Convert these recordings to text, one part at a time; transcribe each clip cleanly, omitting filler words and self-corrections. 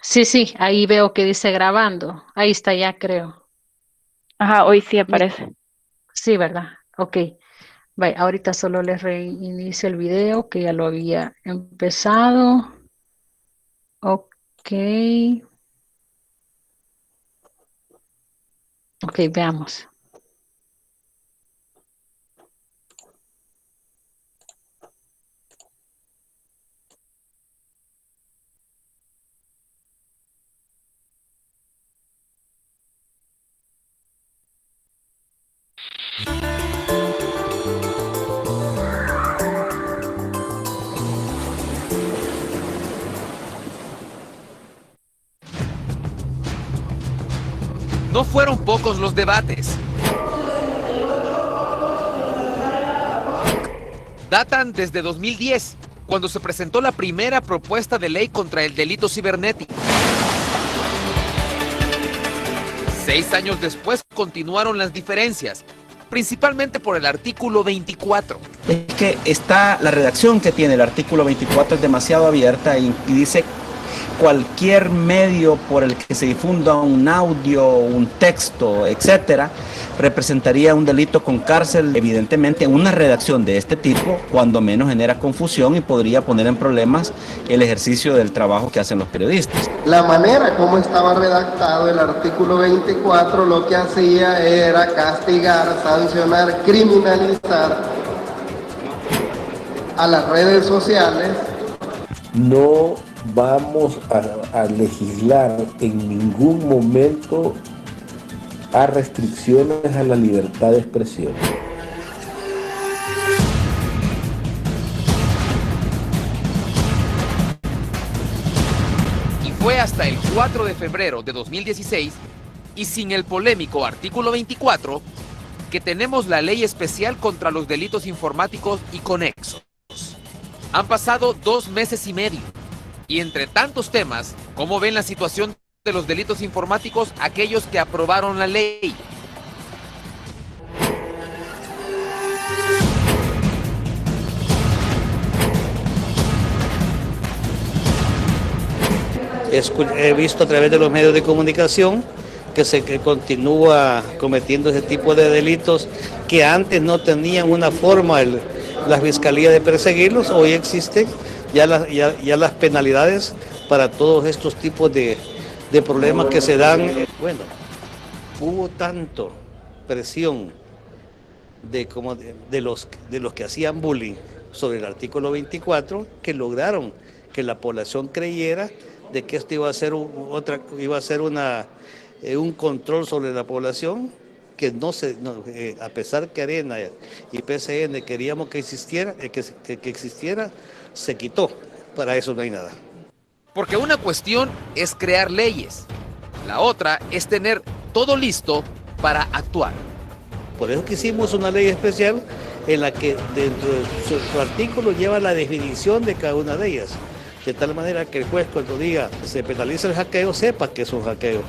Sí, sí, ahí veo que dice grabando. Ahí está ya, creo. Ajá, hoy sí Lis- aparece. Sí, ¿verdad? Ok. Bye, ahorita solo les reinicio el video que ya lo había empezado. Ok. Ok, veamos. No fueron pocos los debates. Datan desde 2010, cuando se presentó la primera propuesta de ley contra el delito cibernético. 6 años después continuaron las diferencias, principalmente por el artículo 24. Es que la redacción que tiene el artículo 24 es demasiado abierta y dice cualquier medio por el que se difunda un audio, un texto, etcétera, representaría un delito con cárcel. Evidentemente, una redacción de este tipo, cuando menos, genera confusión y podría poner en problemas el ejercicio del trabajo que hacen los periodistas. La manera como estaba redactado el artículo 24 lo que hacía era castigar, sancionar, criminalizar a las redes sociales. No vamos a legislar en ningún momento a restricciones a la libertad de expresión. Y fue hasta el 4 de febrero de 2016, y sin el polémico artículo 24, que tenemos la ley especial contra los delitos informáticos y conexos. Han pasado 2 meses y medio. Y entre tantos temas, ¿cómo ven la situación de los delitos informáticos aquellos que aprobaron la ley? He visto a través de los medios de comunicación que continúa cometiendo ese tipo de delitos que antes no tenían una forma la fiscalía de perseguirlos. Hoy existen ya las penalidades para todos estos tipos de problemas que se dan. Bueno, hubo tanto presión de los que hacían bullying sobre el artículo 24 que lograron que la población creyera de que esto iba a ser un control sobre la población que a pesar que Arena y PCN queríamos que existiera, que existiera, se quitó. Para eso no hay nada. Porque una cuestión es crear leyes, la otra es tener todo listo para actuar. Por eso que hicimos una ley especial en la que dentro de su artículo lleva la definición de cada una de ellas. De tal manera que el juez cuando diga se penaliza el hackeo, sepa que es un hackeo.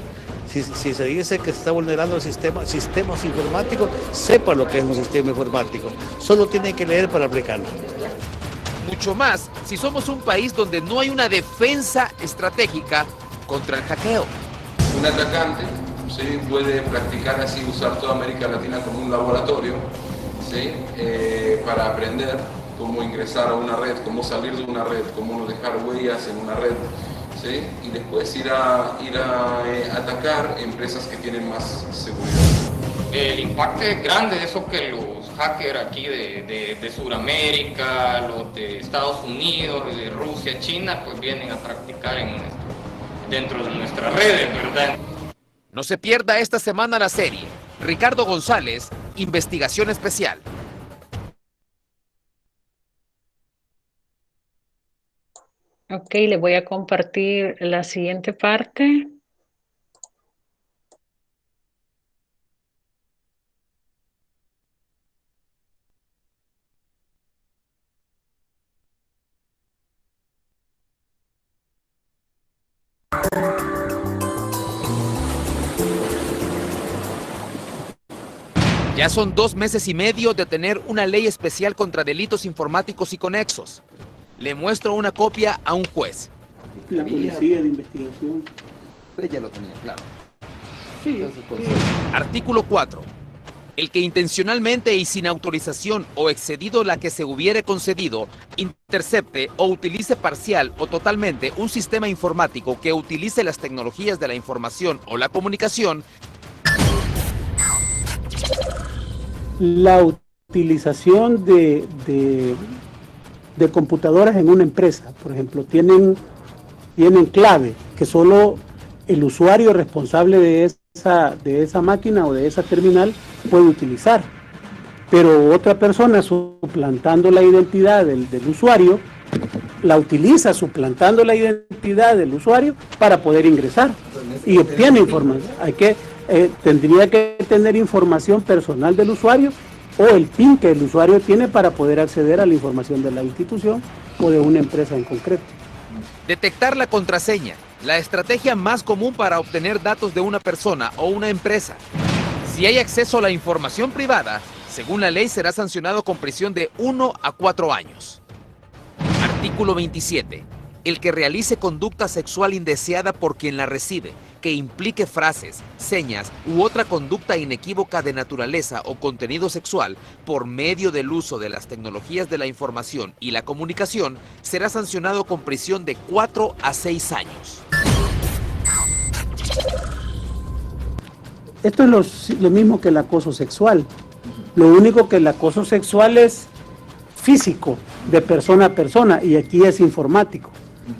Si se dice que se está vulnerando el sistemas informáticos, sepa lo que es un sistema informático. Solo tiene que leer para aplicarlo. Mucho más si somos un país donde no hay una defensa estratégica contra el hackeo. Un atacante, ¿sí?, puede practicar así, usar toda América Latina como un laboratorio, ¿sí?, para aprender cómo ingresar a una red, cómo salir de una red, cómo no dejar huellas en una red, ¿sí?, y después ir a atacar empresas que tienen más seguridad. El impacto es grande, eso que los hackers aquí de Sudamérica, los de Estados Unidos, de Rusia, China, pues vienen a practicar dentro de nuestras redes, ¿verdad? No se pierda esta semana la serie Ricardo González, Investigación Especial. Ok, le voy a compartir la siguiente parte. Ya son 2 meses y medio de tener una ley especial contra delitos informáticos y conexos. Le muestro una copia a un juez. La policía de investigación. Ya lo tenía claro. Sí. Artículo 4. El que intencionalmente y sin autorización o excedido la que se hubiere concedido, intercepte o utilice parcial o totalmente un sistema informático que utilice las tecnologías de la información o la comunicación. La utilización de computadoras en una empresa, por ejemplo, tienen clave que solo el usuario responsable de esa máquina o de esa terminal puede utilizar, pero otra persona suplantando la identidad del usuario la utiliza suplantando la identidad del usuario para poder ingresar y obtiene información. Tendría que tener información personal del usuario o el PIN que el usuario tiene para poder acceder a la información de la institución o de una empresa en concreto. Detectar la contraseña, la estrategia más común para obtener datos de una persona o una empresa. Si hay acceso a la información privada, según la ley será sancionado con prisión de 1 a 4 años. Artículo 27. El que realice conducta sexual indeseada por quien la recibe, que implique frases, señas u otra conducta inequívoca de naturaleza o contenido sexual por medio del uso de las tecnologías de la información y la comunicación, será sancionado con prisión de 4 a 6 años. Esto es lo mismo que el acoso sexual. Lo único que el acoso sexual es físico, de persona a persona, y aquí es informático.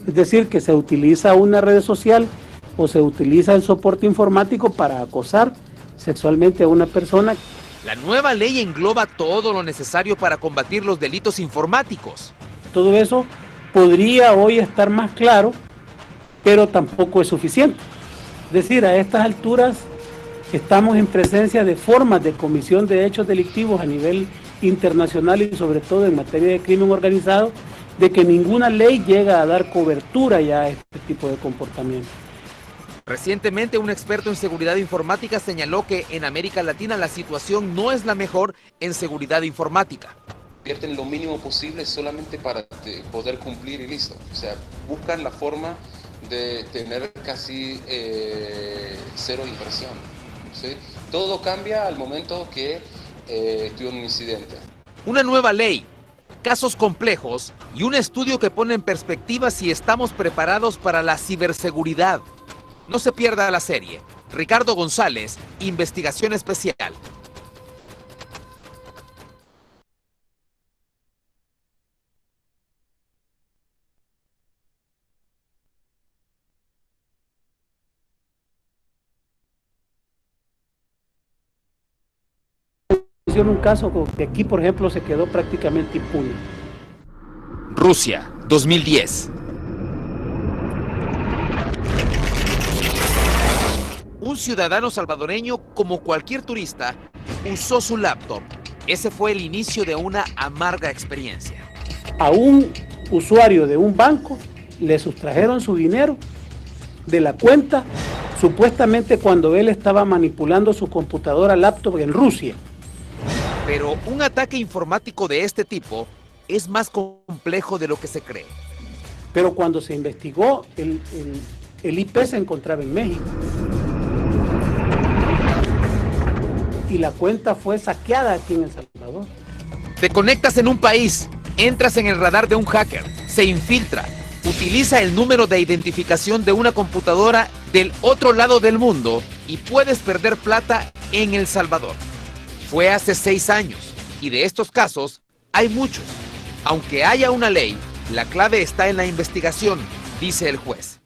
Es decir, que se utiliza una red social o se utiliza el soporte informático para acosar sexualmente a una persona. La nueva ley engloba todo lo necesario para combatir los delitos informáticos. Todo eso podría hoy estar más claro, pero tampoco es suficiente. Es decir, a estas alturas estamos en presencia de formas de comisión de hechos delictivos a nivel internacional y sobre todo en materia de crimen organizado, de que ninguna ley llega a dar cobertura ya a este tipo de comportamiento. Recientemente, un experto en seguridad informática señaló que en América Latina la situación no es la mejor en seguridad informática. Invierten lo mínimo posible solamente para poder cumplir y listo. O sea, buscan la forma de tener casi cero inversión. ¿Sí? Todo cambia al momento que tuvo un incidente. Una nueva ley, casos complejos y un estudio que pone en perspectiva si estamos preparados para la ciberseguridad. No se pierda la serie. Ricardo González, Investigación Especial. Un caso que aquí, por ejemplo, se quedó prácticamente impune. Rusia, 2010. Un ciudadano salvadoreño, como cualquier turista, usó su laptop. Ese fue el inicio de una amarga experiencia. A un usuario de un banco le sustrajeron su dinero de la cuenta, supuestamente cuando él estaba manipulando su computadora laptop en Rusia. Pero un ataque informático de este tipo es más complejo de lo que se cree. Pero cuando se investigó, el IP se encontraba en México. Y la cuenta fue saqueada aquí en El Salvador. Te conectas en un país, entras en el radar de un hacker, se infiltra, utiliza el número de identificación de una computadora del otro lado del mundo y puedes perder plata en El Salvador. Fue hace 6 años y de estos casos hay muchos. Aunque haya una ley, la clave está en la investigación, dice el juez.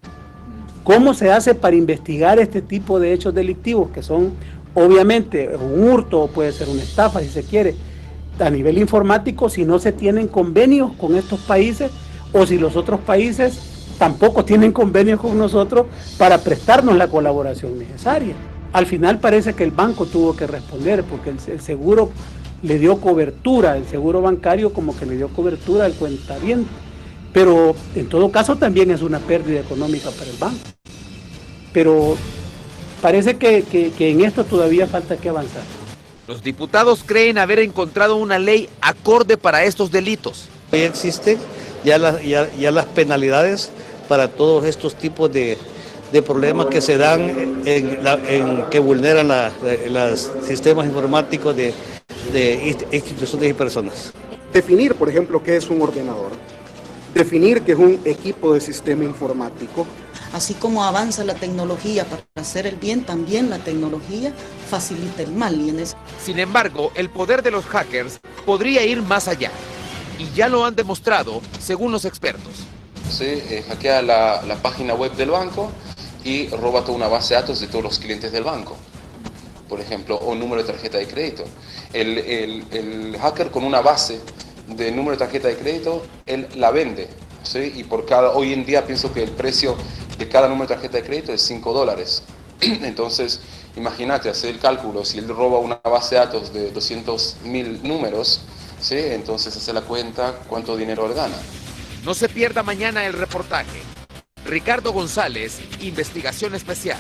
¿Cómo se hace para investigar este tipo de hechos delictivos que son obviamente un hurto o puede ser una estafa si se quiere a nivel informático si no se tienen convenios con estos países o si los otros países tampoco tienen convenios con nosotros para prestarnos la colaboración necesaria? Al final parece que el banco tuvo que responder porque el seguro le dio cobertura, el seguro bancario como que le dio cobertura al cuentaviente, pero en todo caso también es una pérdida económica para el banco. Pero parece que en esto todavía falta que avanzar. Los diputados creen haber encontrado una ley acorde para estos delitos. Hoy existen ya las penalidades para todos estos tipos de problemas que se dan que vulneran los sistemas informáticos de instituciones y personas. Definir, por ejemplo, qué es un ordenador, definir qué es un equipo de sistema informático. Así como avanza la tecnología para hacer el bien, también la tecnología facilita el mal. Sin embargo, el poder de los hackers podría ir más allá, y ya lo han demostrado según los expertos. Se hackea la página web del banco y roba toda una base de datos de todos los clientes del banco, por ejemplo, o número de tarjeta de crédito. El hacker con una base de número de tarjeta de crédito, él la vende, ¿sí? Y hoy en día pienso que el precio de cada número de tarjeta de crédito es $5. Entonces, imagínate, hacer el cálculo, si él roba una base de datos de 200.000 números, ¿sí? Entonces hace la cuenta cuánto dinero él gana. No se pierda mañana el reportaje. Ricardo González, Investigación Especial.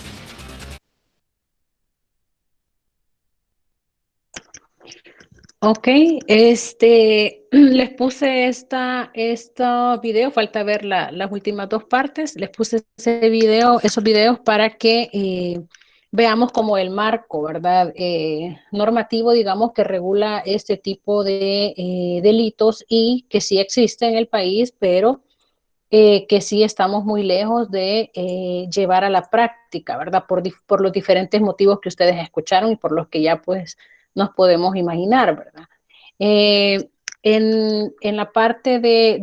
Ok, les puse este video, falta ver las últimas dos partes, les puse esos videos para que veamos como el marco, ¿verdad? Normativo, digamos, que regula este tipo de delitos y que sí existe en el país, pero que sí estamos muy lejos de llevar a la práctica, ¿verdad? Por los diferentes motivos que ustedes escucharon y por los que ya pues nos podemos imaginar, ¿verdad? En la parte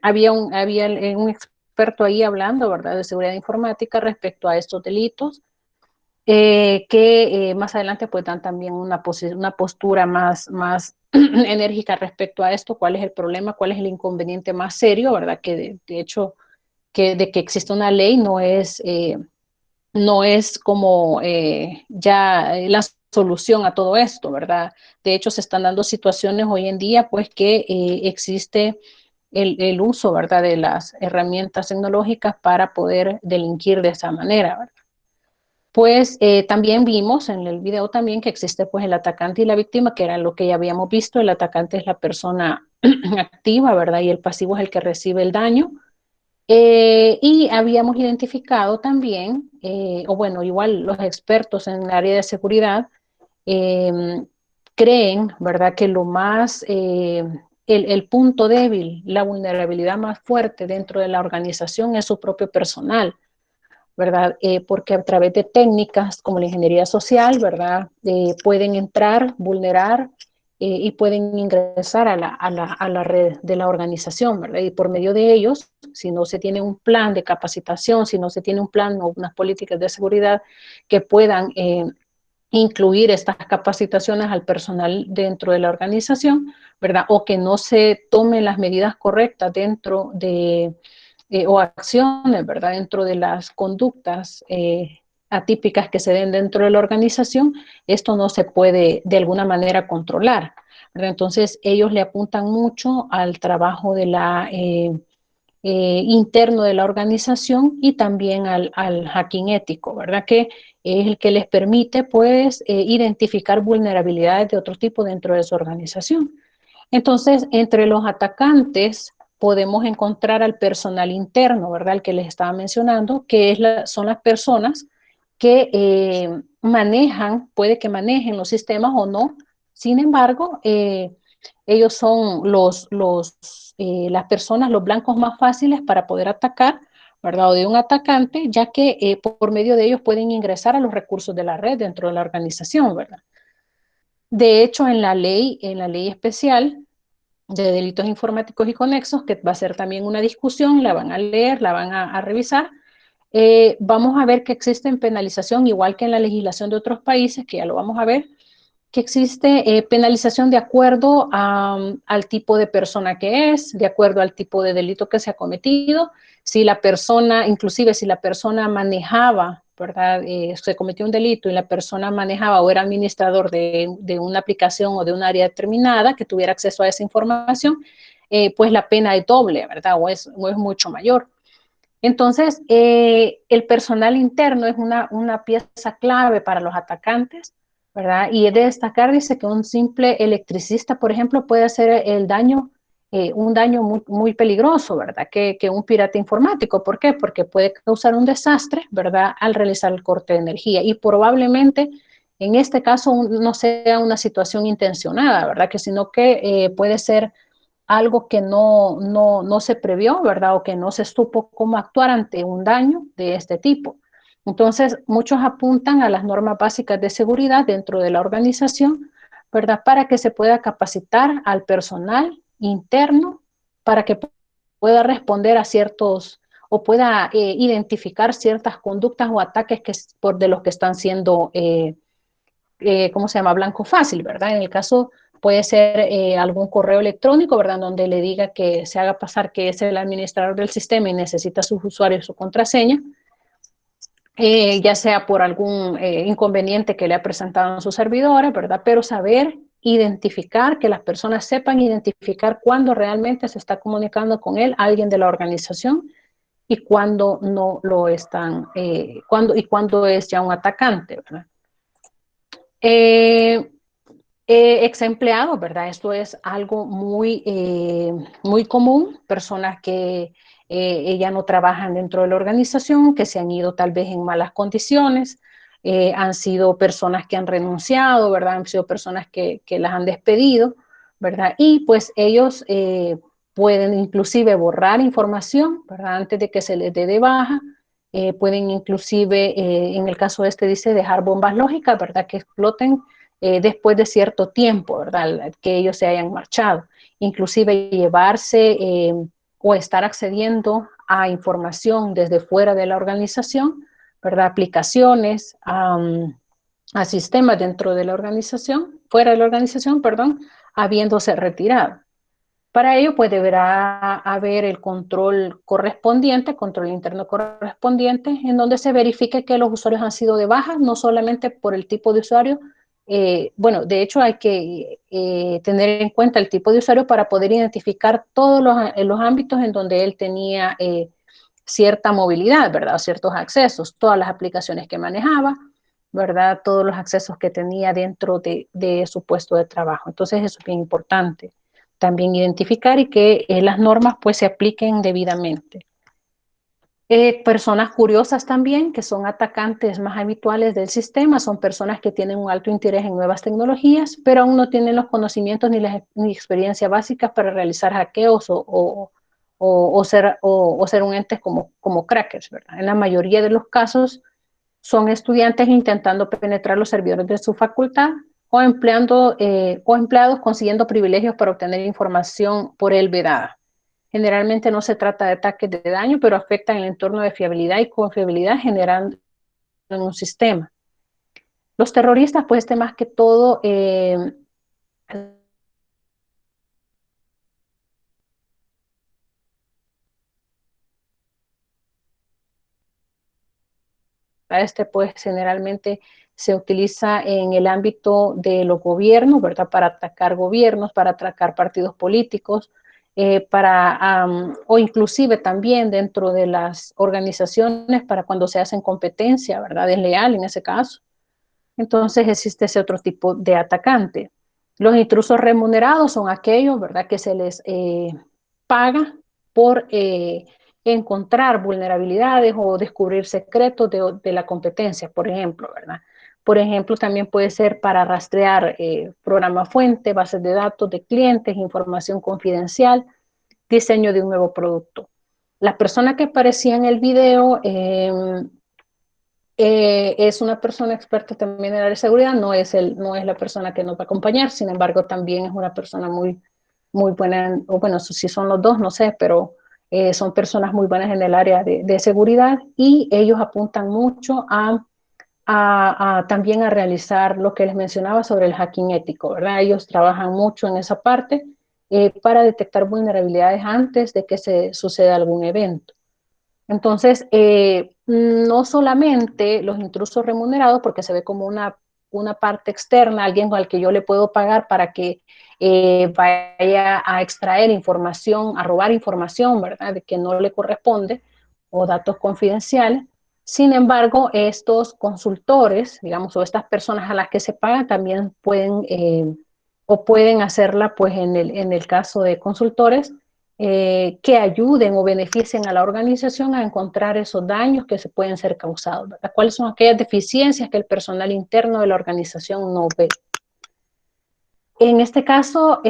había un experto ahí hablando, ¿verdad? De seguridad informática respecto a estos delitos, que más adelante pues dan también una postura más enérgica respecto a esto, cuál es el problema, cuál es el inconveniente más serio, ¿verdad? Que de hecho, de que existe una ley no es como ya la solución a todo esto, ¿verdad? De hecho, se están dando situaciones hoy en día, pues que existe el uso, ¿verdad? De las herramientas tecnológicas para poder delinquir de esa manera, ¿verdad? Pues también vimos en el video también que existe pues el atacante y la víctima, que era lo que ya habíamos visto. El atacante es la persona activa, ¿verdad? Y el pasivo es el que recibe el daño. Y habíamos identificado también, o bueno, igual los expertos en el área de seguridad creen, ¿verdad? Que el punto débil, la vulnerabilidad más fuerte dentro de la organización es su propio personal, ¿verdad? Porque a través de técnicas como la ingeniería social, ¿verdad? Pueden entrar, vulnerar y pueden ingresar a la red de la organización, ¿verdad? Y por medio de ellos, si no se tiene un plan de capacitación, si no se tiene un plan o unas políticas de seguridad que puedan incluir estas capacitaciones al personal dentro de la organización, ¿verdad? O que no se tomen las medidas correctas dentro de o acciones, ¿verdad? Dentro de las conductas atípicas que se den dentro de la organización, esto no se puede de alguna manera controlar, ¿verdad? Entonces, ellos le apuntan mucho al trabajo de interno de la organización y también al hacking ético, ¿verdad? Que es el que les permite, pues, identificar vulnerabilidades de otro tipo dentro de su organización. Entonces, entre los atacantes podemos encontrar al personal interno, ¿verdad? El que les estaba mencionando, que son las personas que puede que manejen los sistemas o no. Sin embargo, ellos son las personas, los blancos más fáciles para poder atacar, ¿verdad? O de un atacante, ya que por medio de ellos pueden ingresar a los recursos de la red dentro de la organización, ¿verdad? De hecho, en la ley especial de delitos informáticos y conexos, que va a ser también una discusión, la van a leer, la van a revisar, vamos a ver que existe penalización, igual que en la legislación de otros países, que ya lo vamos a ver, que existe penalización de acuerdo al tipo de persona que es, de acuerdo al tipo de delito que se ha cometido, si la persona, inclusive si la persona manejaba, ¿verdad? Se cometió un delito y la persona manejaba o era administrador de una aplicación o de un área determinada que tuviera acceso a esa información, pues la pena es doble, ¿verdad? O es mucho mayor. Entonces, el personal interno es una pieza clave para los atacantes, ¿verdad? Y es de destacar, dice que un simple electricista, por ejemplo, puede hacer el daño un daño muy peligroso, ¿verdad? Que un pirata informático. ¿Por qué? Porque puede causar un desastre, ¿verdad? Al realizar el corte de energía y probablemente en este caso no sea una situación intencionada, ¿verdad? Que sino que puede ser algo que no se previó, ¿verdad? O que no se supo cómo actuar ante un daño de este tipo. Entonces, muchos apuntan a las normas básicas de seguridad dentro de la organización, ¿verdad? Para que se pueda capacitar al personal interno para que pueda responder a ciertos o pueda identificar ciertas conductas o ataques de los que están siendo, ¿cómo se llama? Blanco fácil, ¿verdad? En el caso puede ser algún correo electrónico, ¿verdad? Donde le diga que se haga pasar que es el administrador del sistema y necesita sus usuarios y su contraseña, ya sea por algún inconveniente que le ha presentado en su servidora, ¿verdad? Pero saber identificar, que las personas sepan identificar cuándo realmente se está comunicando con él alguien de la organización y cuándo no lo están, cuándo es ya un atacante, ¿verdad? Ex empleados, ¿verdad? Esto es algo muy común, personas que ya no trabajan dentro de la organización, que se han ido tal vez en malas condiciones, han sido personas que han renunciado, ¿verdad? Han sido personas que las han despedido, ¿verdad? Y pues ellos pueden inclusive borrar información, ¿verdad? Antes de que se les dé de baja. Pueden inclusive, en el caso este dice, dejar bombas lógicas, ¿verdad? Que exploten después de cierto tiempo, ¿verdad? Que ellos se hayan marchado. Inclusive llevarse o estar accediendo a información desde fuera de la organización, ¿verdad? Aplicaciones, a sistemas dentro de la organización, fuera de la organización, perdón, habiéndose retirado. Para ello, pues deberá haber el control correspondiente, control interno correspondiente, en donde se verifique que los usuarios han sido de baja, no solamente por el tipo de usuario. Bueno, de hecho hay que tener en cuenta el tipo de usuario para poder identificar todos los ámbitos en donde él tenía cierta movilidad, ¿verdad? Ciertos accesos, todas las aplicaciones que manejaba, ¿verdad? Todos los accesos que tenía dentro de su puesto de trabajo. Entonces eso es bien importante. También identificar y que las normas pues se apliquen debidamente. Personas curiosas también, que son atacantes más habituales del sistema, son personas que tienen un alto interés en nuevas tecnologías, pero aún no tienen los conocimientos ni experiencia básicas para realizar hackeos o ser un ente como crackers, ¿verdad? En la mayoría de los casos son estudiantes intentando penetrar los servidores de su facultad o empleados consiguiendo privilegios para obtener información por él vedada. Generalmente no se trata de ataques de daño, pero afectan el entorno de fiabilidad y confiabilidad generando en un sistema. Los terroristas, pues, más que todo, pues generalmente se utiliza en el ámbito de los gobiernos, ¿verdad? Para atacar gobiernos, para atacar partidos políticos, o inclusive también dentro de las organizaciones para cuando se hacen competencia, ¿verdad? Desleal en ese caso. Entonces existe ese otro tipo de atacante. Los intrusos remunerados son aquellos, ¿verdad? Que se les paga por encontrar vulnerabilidades o descubrir secretos de la competencia, por ejemplo, ¿verdad? Por ejemplo, también puede ser para rastrear programa fuente, bases de datos de clientes, información confidencial, diseño de un nuevo producto. La persona que aparecía en el video es una persona experta también en el área de seguridad, no es la persona que nos va a acompañar, sin embargo, también es una persona muy buena, o bueno, si son los dos, no sé, pero son personas muy buenas en el área de seguridad y ellos apuntan mucho también a realizar lo que les mencionaba sobre el hacking ético, ¿verdad? Ellos trabajan mucho en esa parte para detectar vulnerabilidades antes de que se suceda algún evento. Entonces, no solamente los intrusos remunerados, porque se ve como una parte externa, alguien al que yo le puedo pagar para que vaya a extraer información, a robar información, ¿verdad?, de que no le corresponde, o datos confidenciales. Sin embargo, estos consultores, digamos, o estas personas a las que se pagan también pueden o pueden hacerla pues en el caso de consultores que ayuden o beneficien a la organización a encontrar esos daños que se pueden ser causados, ¿verdad? ¿Cuáles son aquellas deficiencias que el personal interno de la organización no ve? En este caso,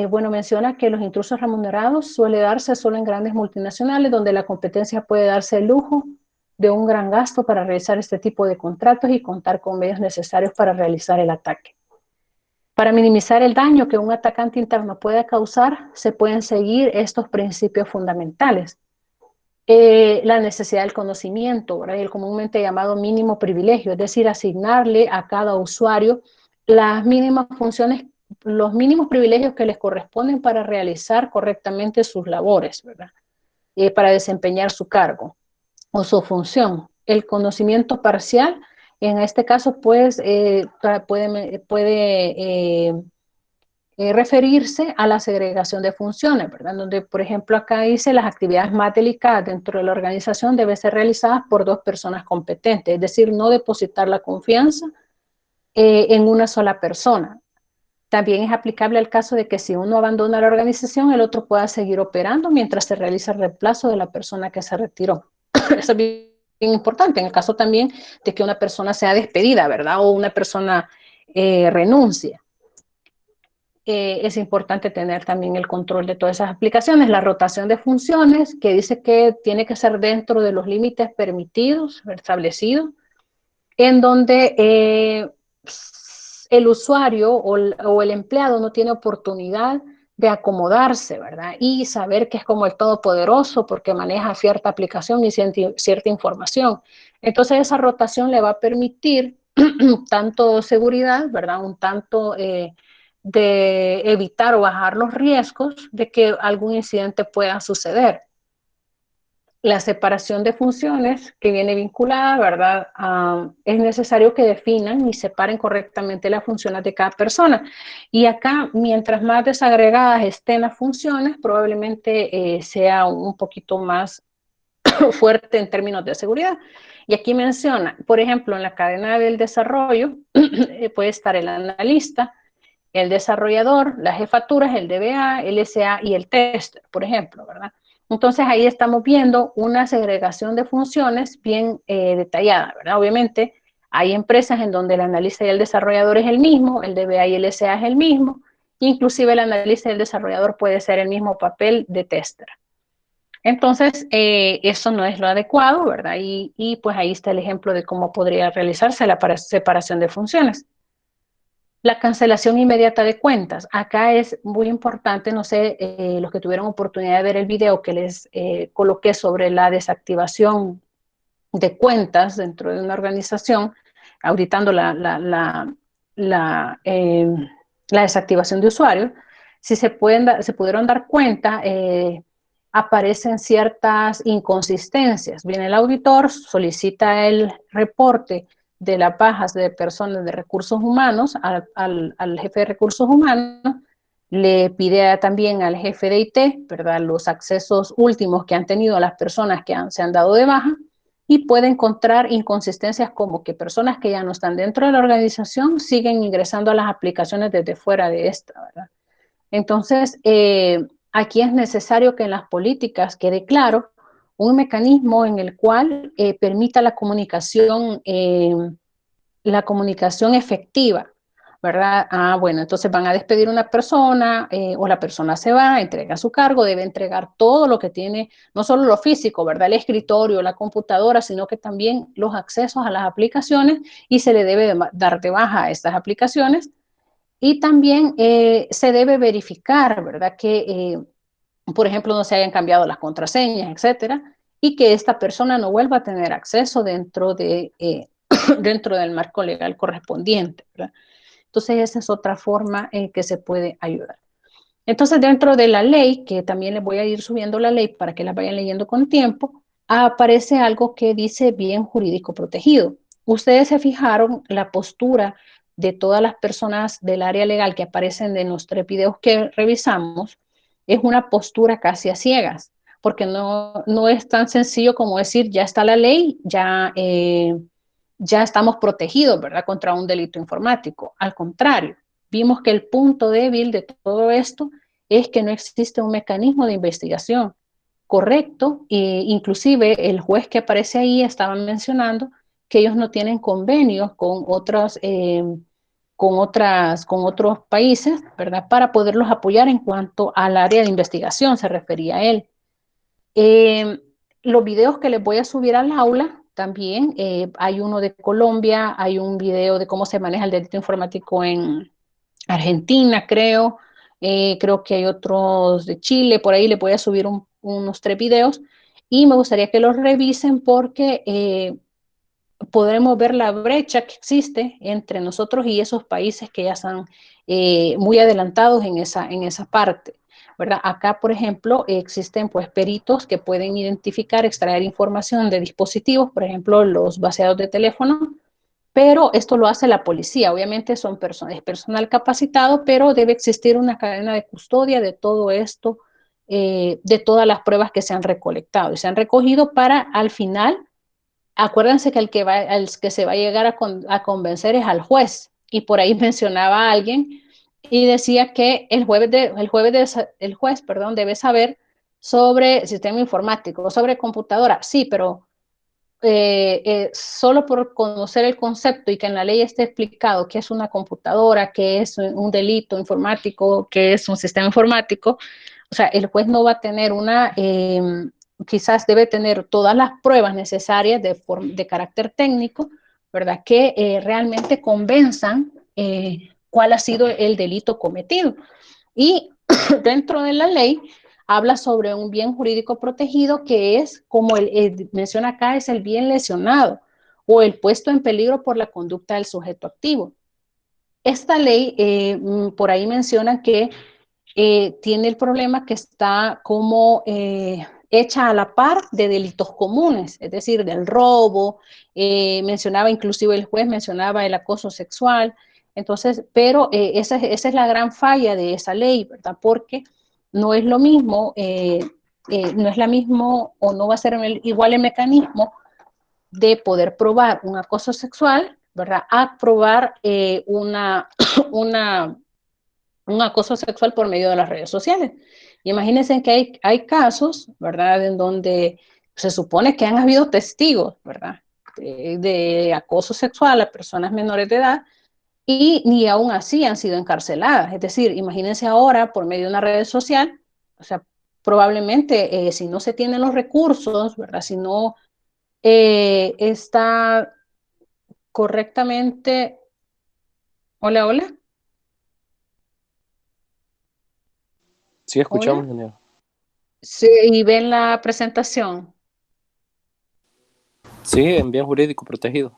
bueno, menciona que los intrusos remunerados suele darse solo en grandes multinacionales donde la competencia puede darse el lujo de un gran gasto para realizar este tipo de contratos y contar con medios necesarios para realizar el ataque. Para minimizar el daño que un atacante interno pueda causar, se pueden seguir estos principios fundamentales. La necesidad del conocimiento, ¿verdad? El comúnmente llamado mínimo privilegio, es decir, asignarle a cada usuario las mínimas funciones, los mínimos privilegios que les corresponden para realizar correctamente sus labores, ¿verdad? Para desempeñar su cargo o su función. El conocimiento parcial, en este caso, pues, puede referirse a la segregación de funciones, ¿verdad? Donde, por ejemplo, acá dice las actividades más delicadas dentro de la organización deben ser realizadas por 2 personas competentes, es decir, no depositar la confianza en una sola persona. También es aplicable al caso de que si uno abandona la organización, el otro pueda seguir operando mientras se realiza el reemplazo de la persona que se retiró. Eso es bien importante en el caso también de que una persona sea despedida, ¿verdad? O una persona renuncie. Es importante tener también el control de todas esas aplicaciones. La rotación de funciones, que dice que tiene que ser dentro de los límites permitidos, establecidos, en donde el usuario o el empleado no tiene oportunidad de acomodarse, ¿verdad? Y saber que es como el todopoderoso porque maneja cierta aplicación y cierta información. Entonces esa rotación le va a permitir tanto seguridad, ¿verdad? Un tanto de evitar o bajar los riesgos de que algún incidente pueda suceder. La separación de funciones que viene vinculada, ¿verdad? Es necesario que definan y separen correctamente las funciones de cada persona. Y acá, mientras más desagregadas estén las funciones, probablemente sea un poquito más fuerte en términos de seguridad. Y aquí menciona, por ejemplo, en la cadena del desarrollo puede estar el analista, el desarrollador, las jefaturas, el DBA, el SA y el tester, por ejemplo, ¿verdad? Entonces ahí estamos viendo una segregación de funciones bien detallada, ¿verdad? Obviamente hay empresas en donde el analista y el desarrollador es el mismo, el DBA y el SA es el mismo, inclusive el analista y el desarrollador puede ser el mismo papel de tester. Entonces, eso no es lo adecuado, ¿verdad? Y pues ahí está el ejemplo de cómo podría realizarse la separación de funciones. La cancelación inmediata de cuentas. Acá es muy importante, no sé, los que tuvieron oportunidad de ver el video que les coloqué sobre la desactivación de cuentas dentro de una organización, auditando la desactivación de usuarios, si se pudieron dar cuenta, aparecen ciertas inconsistencias. Viene el auditor, solicita el reporte de las bajas de personas de recursos humanos al jefe de recursos humanos, le pide también al jefe de IT, ¿verdad?, los accesos últimos que han tenido las personas que se han dado de baja, y puede encontrar inconsistencias como que personas que ya no están dentro de la organización siguen ingresando a las aplicaciones desde fuera de esta, ¿verdad? Entonces, aquí es necesario que en las políticas quede claro un mecanismo en el cual permita la comunicación efectiva, ¿verdad? Bueno, entonces van a despedir una persona o la persona se va, entrega su cargo, debe entregar todo lo que tiene, no solo lo físico, ¿verdad? El escritorio, la computadora, sino que también los accesos a las aplicaciones y se le debe dar de baja a estas aplicaciones. Y también se debe verificar, ¿verdad? Que, por ejemplo, no se hayan cambiado las contraseñas, etcétera, y que esta persona no vuelva a tener acceso dentro del marco legal correspondiente, ¿verdad? Entonces, esa es otra forma en que se puede ayudar. Entonces, dentro de la ley, que también les voy a ir subiendo la ley para que la vayan leyendo con tiempo, aparece algo que dice bien jurídico protegido. Ustedes se fijaron la postura de todas las personas del área legal que aparecen en los 3 videos que revisamos, es una postura casi a ciegas, porque no es tan sencillo como decir, ya está la ley, ya estamos protegidos, ¿verdad?, contra un delito informático. Al contrario, vimos que el punto débil de todo esto es que no existe un mecanismo de investigación correcto, e inclusive el juez que aparece ahí estaba mencionando que ellos no tienen convenios con otros países, ¿verdad? Para poderlos apoyar en cuanto al área de investigación, se refería a él. Los videos que les voy a subir al aula también, hay uno de Colombia, hay un video de cómo se maneja el delito informático en Argentina, creo que hay otros de Chile, por ahí les voy a subir unos 3 videos y me gustaría que los revisen porque podremos ver la brecha que existe entre nosotros y esos países que ya están muy adelantados en esa parte, ¿verdad? Acá, por ejemplo, existen pues peritos que pueden identificar, extraer información de dispositivos, por ejemplo, los vaciados de teléfono, pero esto lo hace la policía. Obviamente es personal capacitado, pero debe existir una cadena de custodia de todo esto, de todas las pruebas que se han recolectado y se han recogido para al final. Acuérdense que el que se va a llegar a convencer es al juez. Y por ahí mencionaba a alguien y decía que el juez debe saber sobre sistema informático, sobre computadora. Sí, pero solo por conocer el concepto y que en la ley esté explicado qué es una computadora, qué es un delito informático, qué es un sistema informático, o sea, el juez no va a tener quizás debe tener todas las pruebas necesarias de carácter técnico, ¿verdad? Que realmente convenzan cuál ha sido el delito cometido. Y dentro de la ley habla sobre un bien jurídico protegido que es, como menciona acá, es el bien lesionado o el puesto en peligro por la conducta del sujeto activo. Esta ley, por ahí menciona que tiene el problema que está como hecha a la par de delitos comunes, es decir, del robo, mencionaba inclusive el juez, mencionaba el acoso sexual, entonces, pero esa es la gran falla de esa ley, ¿verdad? Porque no es lo mismo, no es la mismo o no va a ser igual el mecanismo de poder probar un acoso sexual, ¿verdad? A probar un acoso sexual por medio de las redes sociales. Y imagínense que hay casos, ¿verdad?, en donde se supone que han habido testigos, ¿verdad?, de acoso sexual a personas menores de edad y ni aún así han sido encarceladas. Es decir, imagínense ahora por medio de una red social, o sea, probablemente si no se tienen los recursos, ¿verdad?, si no está correctamente... Hola, hola. Sí, escuchamos, Hola. ingeniero. Sí, y ven la presentación. Sí, en bien jurídico protegido.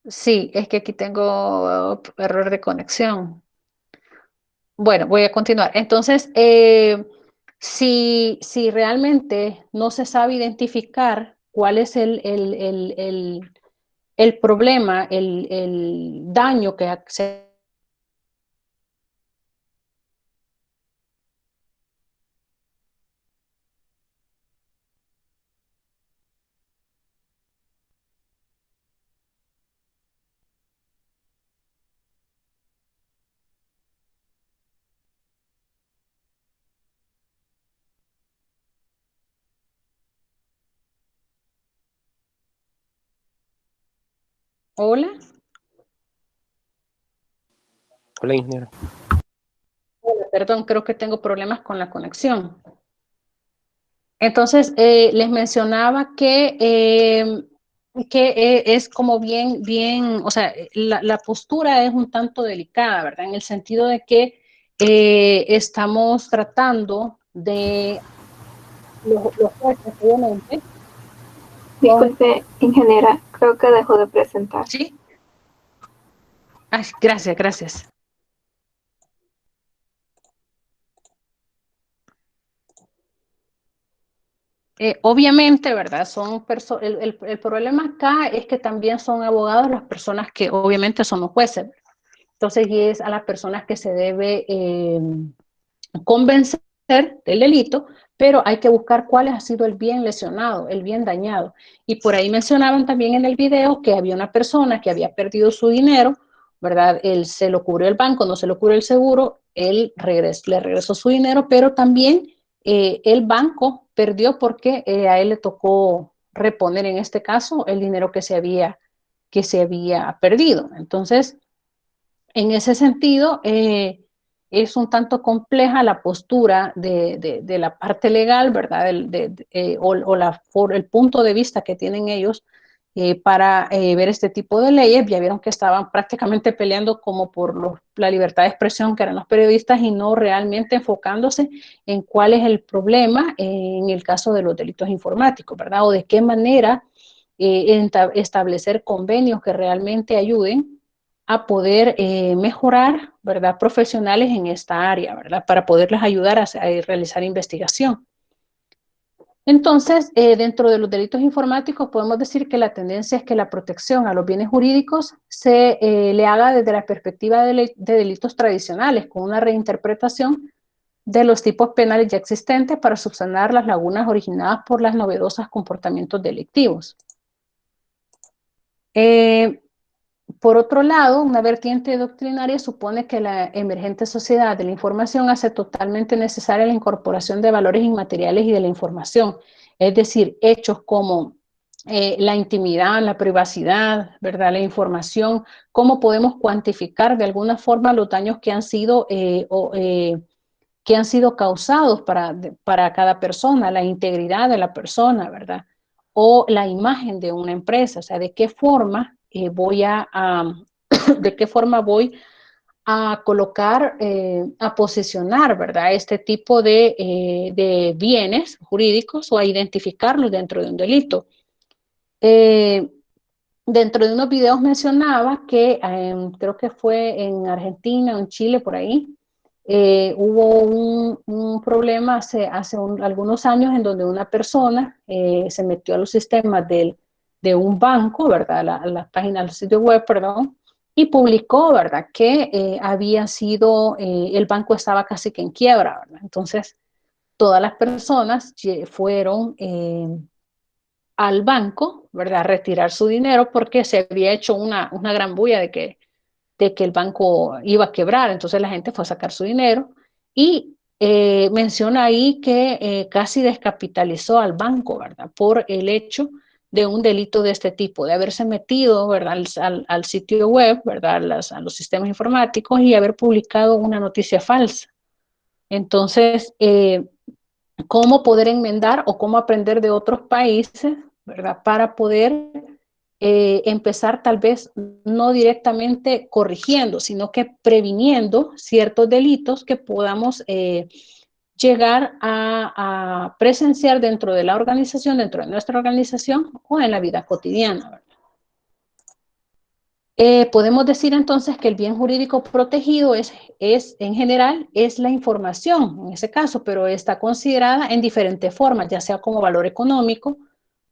Sí, es que aquí tengo error de conexión. Bueno, voy a continuar. Entonces, si realmente no se sabe identificar cuál es el problema, el daño que se... Hola. Hola, ingeniero. Hola, perdón, creo que tengo problemas con la conexión. Entonces, les mencionaba que es como bien, o sea, la postura es un tanto delicada, ¿verdad? En el sentido de que estamos tratando de los jueces, obviamente. Disculpe, ingeniera, creo que dejó de presentar. Sí. Ay, gracias, gracias. Obviamente, ¿verdad? El problema acá es que también son abogados las personas que obviamente son los jueces. Entonces, y es a las personas que se debe convencer del delito, pero hay que buscar cuál ha sido el bien lesionado, el bien dañado. Y por ahí mencionaban también en el video que había una persona que había perdido su dinero, ¿verdad? Él se lo cubrió el banco, no se lo cubrió el seguro, él le regresó su dinero, pero también el banco perdió porque a él le tocó reponer en este caso el dinero que se había perdido. Entonces, en ese sentido, es un tanto compleja la postura de la parte legal, ¿verdad? O el punto de vista que tienen ellos para ver este tipo de leyes. Ya vieron que estaban prácticamente peleando como por la libertad de expresión que eran los periodistas y no realmente enfocándose en cuál es el problema en el caso de los delitos informáticos, ¿verdad? O de qué manera establecer convenios que realmente ayuden a poder mejorar, ¿verdad?, profesionales en esta área, ¿verdad?, para poderles ayudar a realizar investigación. Entonces, dentro de los delitos informáticos podemos decir que la tendencia es que la protección a los bienes jurídicos se le haga desde la perspectiva de delitos tradicionales, con una reinterpretación de los tipos penales ya existentes para subsanar las lagunas originadas por los novedosos comportamientos delictivos. Por otro lado, una vertiente doctrinaria supone que la emergente sociedad de la información hace totalmente necesaria la incorporación de valores inmateriales y de la información, es decir, hechos como la intimidad, la privacidad, ¿verdad?, la información, cómo podemos cuantificar de alguna forma los daños que han sido causados para cada persona, la integridad de la persona, ¿verdad?, o la imagen de una empresa, o sea, de qué forma voy a colocar, a posicionar, ¿verdad?, este tipo de bienes jurídicos o a identificarlos dentro de un delito. Dentro de unos videos mencionaba que creo que fue en Argentina o en Chile, por ahí, hubo un problema hace algunos años en donde una persona se metió a los sistemas de un banco, ¿verdad?, la página del sitio web, perdón, y publicó, ¿verdad?, que había sido, el banco estaba casi que en quiebra, ¿verdad? Entonces, todas las personas fueron al banco, ¿verdad?, a retirar su dinero porque se había hecho una gran bulla de que el banco iba a quebrar. Entonces la gente fue a sacar su dinero y menciona ahí que casi descapitalizó al banco, ¿verdad?, por el hecho de un delito de este tipo, de haberse metido, ¿verdad?, al sitio web, ¿verdad?, a los sistemas informáticos y haber publicado una noticia falsa. Entonces, ¿cómo poder enmendar o cómo aprender de otros países, ¿verdad?, para poder empezar tal vez no directamente corrigiendo, sino que previniendo ciertos delitos que podamos llegar a presenciar dentro de la organización, dentro de nuestra organización o en la vida cotidiana, ¿verdad? Podemos decir entonces que el bien jurídico protegido es en general es la información, en ese caso, pero está considerada en diferentes formas, ya sea como valor económico,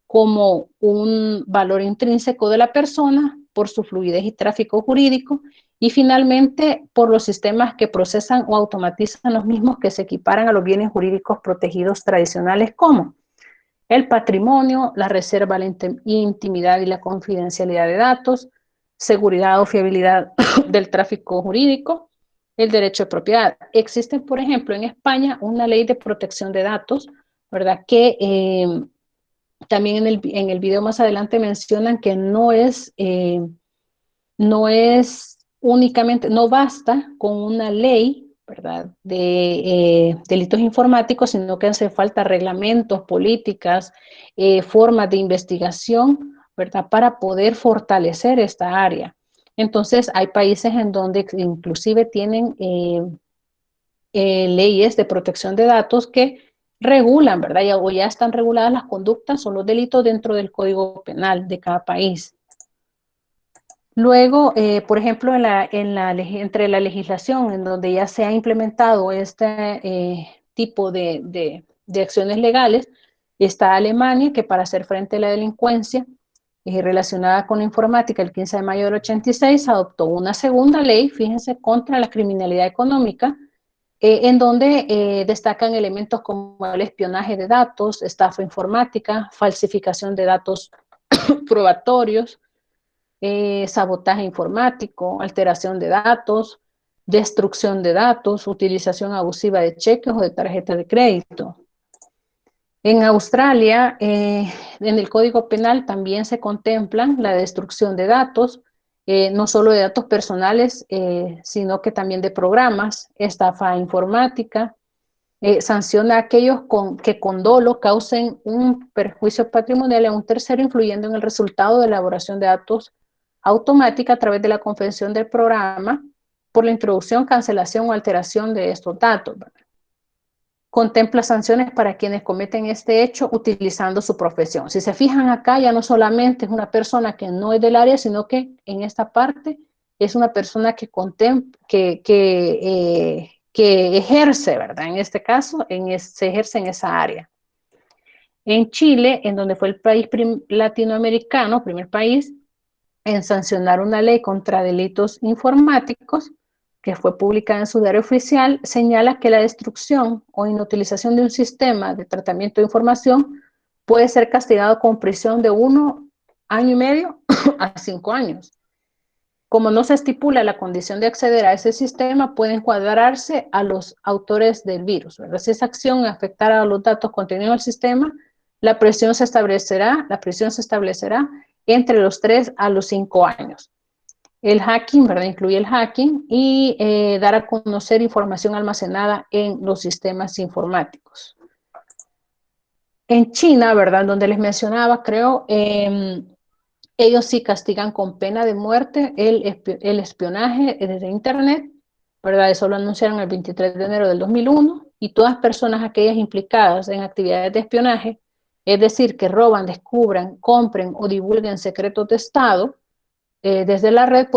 como un valor intrínseco de la persona por su fluidez y tráfico jurídico, y finalmente por los sistemas que procesan o automatizan los mismos que se equiparan a los bienes jurídicos protegidos tradicionales, como el patrimonio, la reserva, la intimidad y la confidencialidad de datos, seguridad o fiabilidad del tráfico jurídico, el derecho de propiedad. Existe, por ejemplo, en España una ley de protección de datos, ¿verdad?, que también en el video más adelante mencionan que no es únicamente, no basta con una ley, ¿verdad?, de delitos informáticos, sino que hace falta reglamentos, políticas, formas de investigación, ¿verdad?, para poder fortalecer esta área. Entonces, hay países en donde inclusive tienen leyes de protección de datos que regulan, ¿verdad?, o ya están reguladas las conductas o los delitos dentro del Código Penal de cada país. Luego, por ejemplo, entre la legislación en donde ya se ha implementado este tipo de acciones legales, está Alemania, que para hacer frente a la delincuencia relacionada con la informática, el 15 de mayo del 86, adoptó una segunda ley, fíjense, contra la criminalidad económica, en donde destacan elementos como el espionaje de datos, estafa informática, falsificación de datos probatorios, sabotaje informático, alteración de datos, destrucción de datos, utilización abusiva de cheques o de tarjetas de crédito. En Australia, en el Código Penal también se contemplan la destrucción de datos, no solo de datos personales, sino que también de programas, estafa informática, sanciona a aquellos que con dolo causen un perjuicio patrimonial a un tercero, influyendo en el resultado de elaboración de datos automática a través de la confección del programa por la introducción, cancelación o alteración de estos datos, ¿verdad? Contempla sanciones para quienes cometen este hecho utilizando su profesión. Si se fijan acá, ya no solamente es una persona que no es del área, sino que en esta parte es una persona que ejerce, ¿verdad? En este caso, se ejerce en esa área. En Chile, en donde fue el país latinoamericano, primer país, en sancionar una ley contra delitos informáticos, que fue publicada en su diario oficial, señala que la destrucción o inutilización de un sistema de tratamiento de información puede ser castigado con prisión de 1 año y medio a 5 años. Como no se estipula la condición de acceder a ese sistema, puede encuadrarse a los autores del virus, ¿verdad? Si esa acción afectara a los datos contenidos en el sistema, la prisión se establecerá entre los 3 a los 5 años. El hacking, ¿verdad? Incluye el hacking y dar a conocer información almacenada en los sistemas informáticos. En China, ¿verdad? Donde les mencionaba, creo, ellos sí castigan con pena de muerte el espionaje desde Internet, ¿verdad? Eso lo anunciaron el 23 de enero del 2001, y todas personas aquellas implicadas en actividades de espionaje, es decir, que roban, descubran, compren o divulguen secretos de Estado, desde la red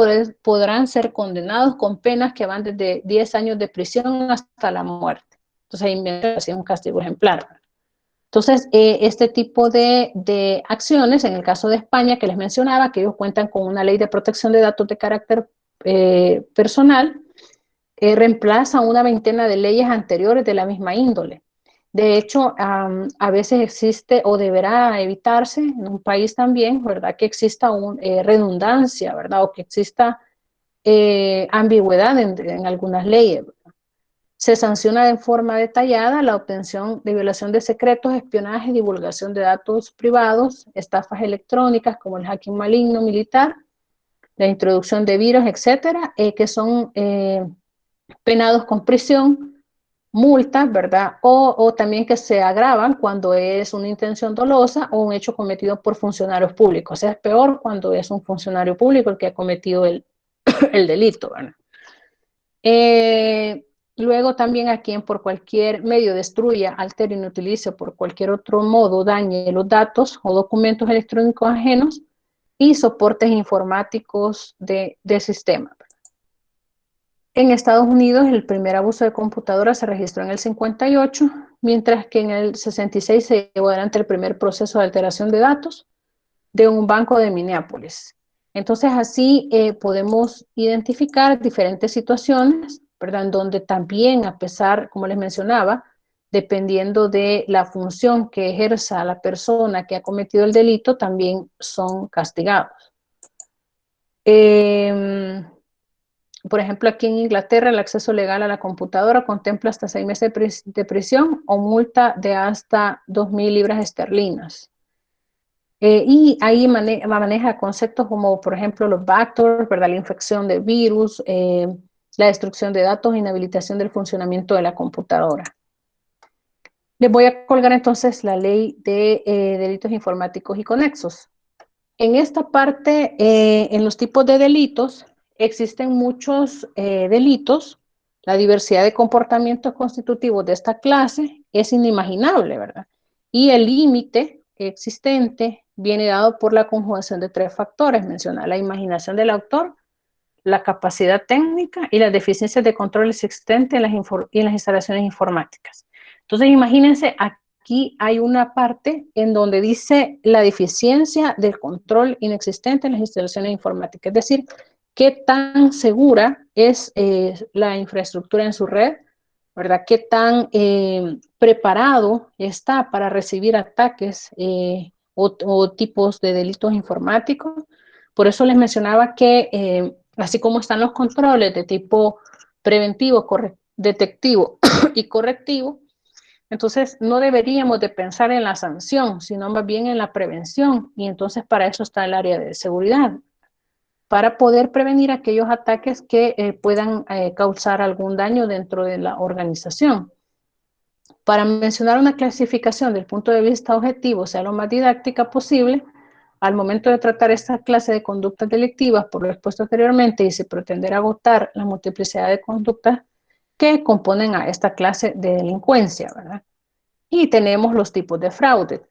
podrán ser condenados con penas que van desde 10 años de prisión hasta la muerte. Entonces ahí me hacía un castigo ejemplar. Entonces, este tipo de acciones, en el caso de España, que les mencionaba, que ellos cuentan con una ley de protección de datos de carácter personal, reemplaza una veintena de leyes anteriores de la misma índole. De hecho, a veces existe o deberá evitarse en un país también, ¿verdad? Que exista redundancia, ¿verdad? O que exista ambigüedad en algunas leyes, ¿verdad? Se sanciona de forma detallada la obtención de violación de secretos, espionaje, divulgación de datos privados, estafas electrónicas como el hacking maligno militar, la introducción de virus, etcétera, que son penados con prisión, multas, ¿verdad? O también que se agravan cuando es una intención dolosa o un hecho cometido por funcionarios públicos. O sea, es peor cuando es un funcionario público el que ha cometido el delito, ¿verdad? Luego también a quien por cualquier medio destruya, altere, inutilice o por cualquier otro modo dañe los datos o documentos electrónicos ajenos y soportes informáticos de sistema. En Estados Unidos, el primer abuso de computadora se registró en el 58, mientras que en el 66 se llevó adelante el primer proceso de alteración de datos de un banco de Minneapolis. Entonces, así podemos identificar diferentes situaciones, ¿verdad? En donde también, a pesar, como les mencionaba, dependiendo de la función que ejerza la persona que ha cometido el delito, también son castigados. Por ejemplo, aquí en Inglaterra, el acceso legal a la computadora contempla hasta 6 meses de prisión o multa de hasta 2.000 libras esterlinas. Y ahí maneja conceptos como, por ejemplo, los backdoors, ¿verdad? La infección de virus, la destrucción de datos, inhabilitación del funcionamiento de la computadora. Les voy a colgar entonces la ley de delitos informáticos y conexos. En esta parte, en los tipos de delitos, existen muchos delitos. La diversidad de comportamientos constitutivos de esta clase es inimaginable, ¿verdad? Y el límite existente viene dado por la conjugación de 3 factores, menciona la imaginación del autor, la capacidad técnica y las deficiencias de control existentes en las instalaciones informáticas. Entonces, imagínense, aquí hay una parte en donde dice la deficiencia del control inexistente en las instalaciones informáticas, es decir, qué tan segura es la infraestructura en su red, ¿verdad? Qué tan preparado está para recibir ataques o tipos de delitos informáticos, Por eso les mencionaba que así como están los controles de tipo preventivo, detectivo y correctivo, entonces no deberíamos de pensar en la sanción, sino más bien en la prevención. Y entonces para eso está el área de seguridad, para poder prevenir aquellos ataques que puedan causar algún daño dentro de la organización. Para mencionar una clasificación del punto de vista objetivo, sea lo más didáctica posible, al momento de tratar esta clase de conductas delictivas, por lo expuesto anteriormente, y se pretender agotar la multiplicidad de conductas que componen a esta clase de delincuencia, ¿verdad? Y tenemos los tipos de fraude.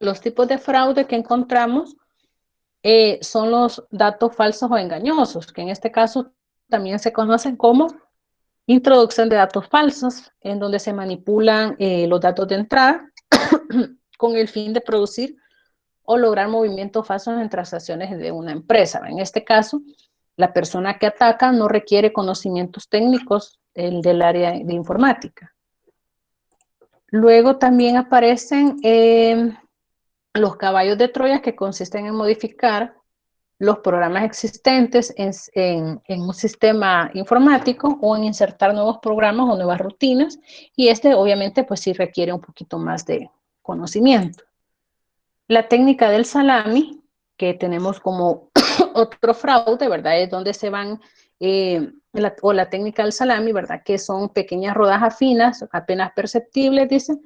Los tipos de fraude que encontramos son los datos falsos o engañosos, que en este caso también se conocen como introducción de datos falsos, en donde se manipulan los datos de entrada con el fin de producir o lograr movimientos falsos en transacciones de una empresa. En este caso, la persona que ataca no requiere conocimientos técnicos del área de informática. Luego también aparecen los caballos de Troya, que consisten en modificar los programas existentes en un sistema informático o en insertar nuevos programas o nuevas rutinas, y obviamente pues sí requiere un poquito más de conocimiento. La técnica del salami, que tenemos como otro fraude, ¿verdad? Es donde se van, la técnica del salami, ¿verdad? Que son pequeñas rodajas finas, apenas perceptibles, dicen,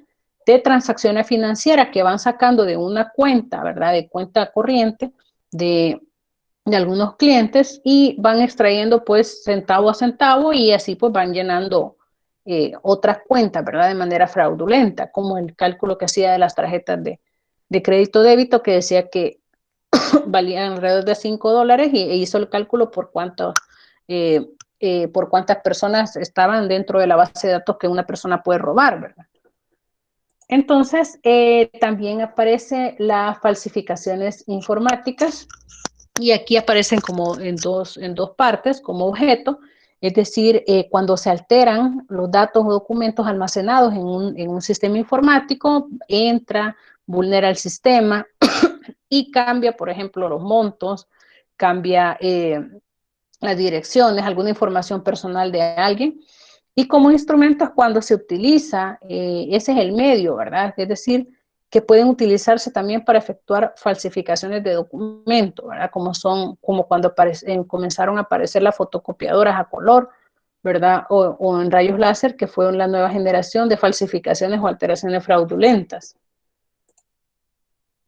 de transacciones financieras que van sacando de una cuenta, ¿verdad? De cuenta corriente de algunos clientes y van extrayendo pues centavo a centavo y así pues van llenando otras cuentas, ¿verdad? De manera fraudulenta, como el cálculo que hacía de las tarjetas de crédito débito, que decía que valían alrededor de $5 e hizo el cálculo por cuántas personas estaban dentro de la base de datos que una persona puede robar, ¿verdad? Entonces, también aparecen las falsificaciones informáticas, y aquí aparecen como en dos partes, como objeto, es decir, cuando se alteran los datos o documentos almacenados en un sistema informático, vulnera el sistema y cambia, por ejemplo, los montos, cambia las direcciones, alguna información personal de alguien. Y como instrumento es cuando se utiliza, ese es el medio, ¿verdad? Es decir, que pueden utilizarse también para efectuar falsificaciones de documentos, ¿verdad? Como cuando comenzaron a aparecer las fotocopiadoras a color, ¿verdad? O en rayos láser, que fue la nueva generación de falsificaciones o alteraciones fraudulentas.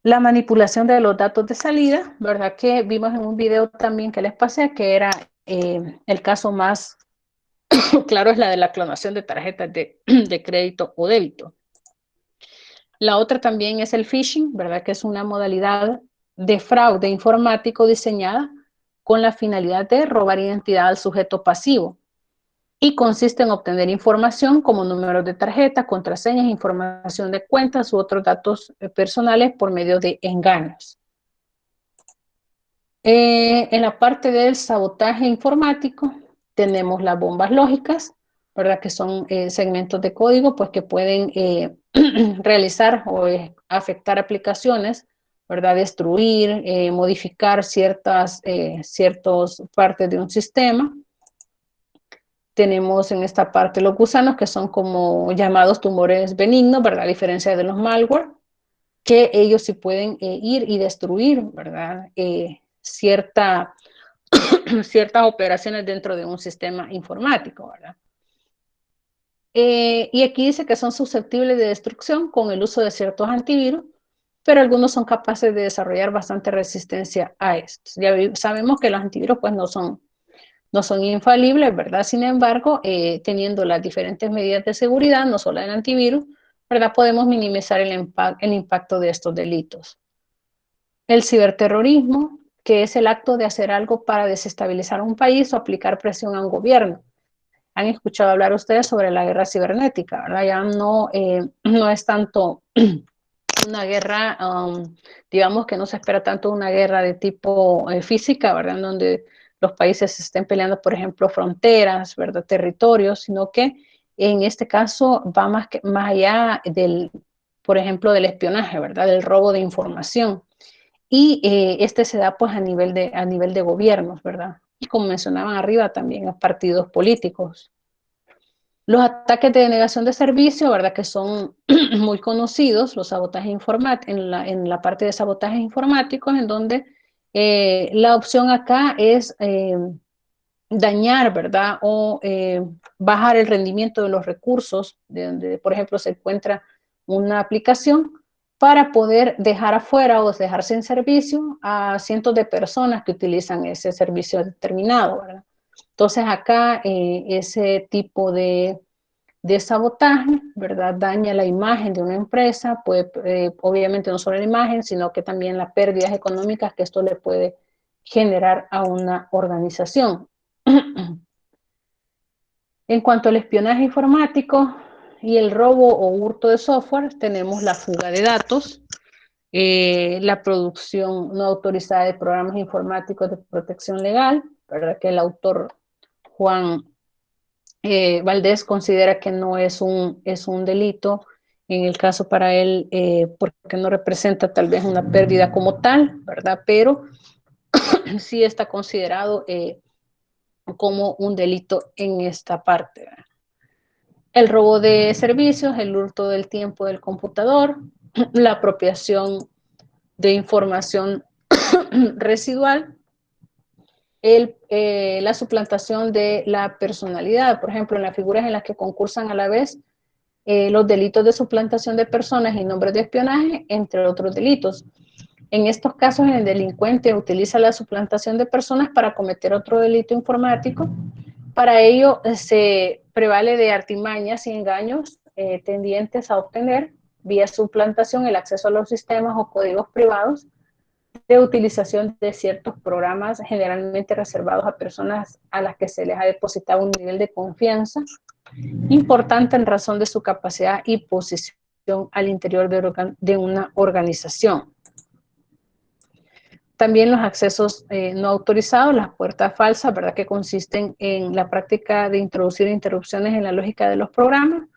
La manipulación de los datos de salida, ¿verdad? Que vimos en un video también que les pasé, que era el caso más claro, es la de la clonación de tarjetas de crédito o débito. La otra también es el phishing, ¿verdad? Que es una modalidad de fraude informático diseñada con la finalidad de robar identidad al sujeto pasivo y consiste en obtener información como números de tarjeta, contraseñas, información de cuentas u otros datos personales por medio de engaños. En la parte del sabotaje informático tenemos las bombas lógicas, ¿verdad? Que son segmentos de código pues, que pueden realizar o afectar aplicaciones, ¿verdad? Destruir, modificar ciertas partes de un sistema. Tenemos en esta parte los gusanos, que son como llamados tumores benignos, ¿verdad? A diferencia de los malware, que ellos sí pueden ir y destruir, ¿verdad? Ciertas operaciones dentro de un sistema informático, ¿verdad? Y aquí dice que son susceptibles de destrucción con el uso de ciertos antivirus, pero algunos son capaces de desarrollar bastante resistencia a estos. Ya sabemos que los antivirus pues no son infalibles, ¿verdad? Sin embargo, teniendo las diferentes medidas de seguridad, no solo el antivirus, ¿verdad? Podemos minimizar el impacto de estos delitos. El ciberterrorismo, que es el acto de hacer algo para desestabilizar un país o aplicar presión a un gobierno. Han escuchado hablar ustedes sobre la guerra cibernética, ¿verdad? Ya no es tanto una guerra, digamos que no se espera tanto una guerra de tipo física, ¿verdad? En donde los países estén peleando, por ejemplo, fronteras, ¿verdad? Territorios, sino que en este caso va más allá por ejemplo, del espionaje, ¿verdad? Del robo de información. y este se da pues a nivel de gobiernos, ¿verdad? Y como mencionaban arriba también a partidos políticos. Los ataques de denegación de servicio, ¿verdad? Que son muy conocidos, los sabotajes informáticos, en la parte de sabotajes informáticos, en donde la opción acá es dañar, ¿verdad? O bajar el rendimiento de los recursos de donde, por ejemplo, se encuentra una aplicación para poder dejar afuera o dejar sin servicio a cientos de personas que utilizan ese servicio determinado, ¿verdad? Entonces acá ese tipo de sabotaje, ¿verdad? Daña la imagen de una empresa, puede, obviamente no solo la imagen, sino que también las pérdidas económicas que esto le puede generar a una organización. En cuanto al espionaje informático y el robo o hurto de software, tenemos la fuga de datos, la producción no autorizada de programas informáticos de protección legal, ¿verdad? Que el autor Juan Valdés considera que no es un delito, en el caso para él, porque no representa tal vez una pérdida como tal, ¿verdad? Pero sí está considerado como un delito en esta parte, ¿verdad? El robo de servicios, el hurto del tiempo del computador, la apropiación de información residual, la suplantación de la personalidad, por ejemplo, en las figuras en las que concursan a la vez los delitos de suplantación de personas y nombres de espionaje, entre otros delitos. En estos casos, el delincuente utiliza la suplantación de personas para cometer otro delito informático. Para ello, se prevale de artimañas y engaños tendientes a obtener, vía suplantación, el acceso a los sistemas o códigos privados de utilización de ciertos programas generalmente reservados a personas a las que se les ha depositado un nivel de confianza importante en razón de su capacidad y posición al interior de una organización. También los accesos no autorizados, las puertas falsas, ¿verdad? Que consisten en la práctica de introducir interrupciones en la lógica de los programas,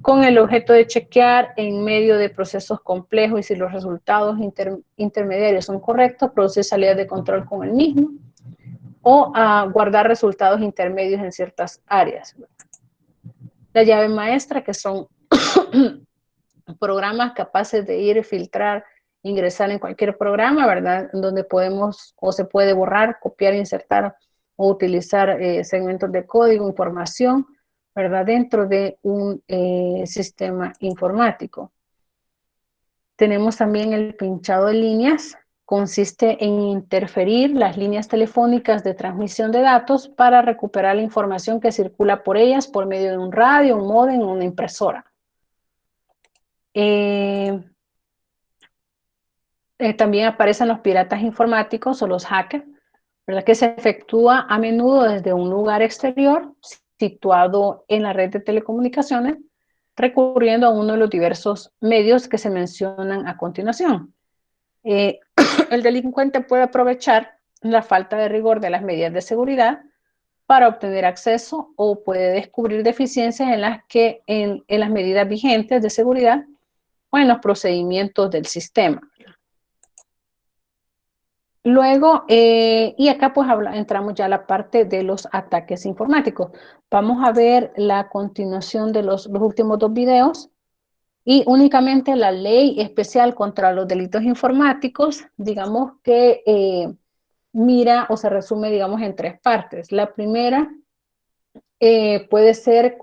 con el objeto de chequear en medio de procesos complejos y si los resultados intermediarios son correctos, producir salidas de control con el mismo, o guardar resultados intermedios en ciertas áreas. La llave maestra, que son programas capaces de ir, filtrar, ingresar en cualquier programa, ¿verdad? Donde podemos o se puede borrar, copiar, insertar o utilizar segmentos de código, información, ¿verdad? Dentro de un sistema informático. Tenemos también el pinchado de líneas. Consiste en interferir las líneas telefónicas de transmisión de datos para recuperar la información que circula por ellas por medio de un radio, un módem o una impresora. También aparecen los piratas informáticos o los hackers, ¿verdad? Que se efectúa a menudo desde un lugar exterior situado en la red de telecomunicaciones, recurriendo a uno de los diversos medios que se mencionan a continuación. El delincuente puede aprovechar la falta de rigor de las medidas de seguridad para obtener acceso o puede descubrir deficiencias en las medidas vigentes de seguridad o en los procedimientos del sistema. Luego, y acá pues entramos ya a la parte de los ataques informáticos. Vamos a ver la continuación de los últimos dos videos y únicamente la ley especial contra los delitos informáticos, digamos que mira o se resume, digamos, en tres partes. La primera puede ser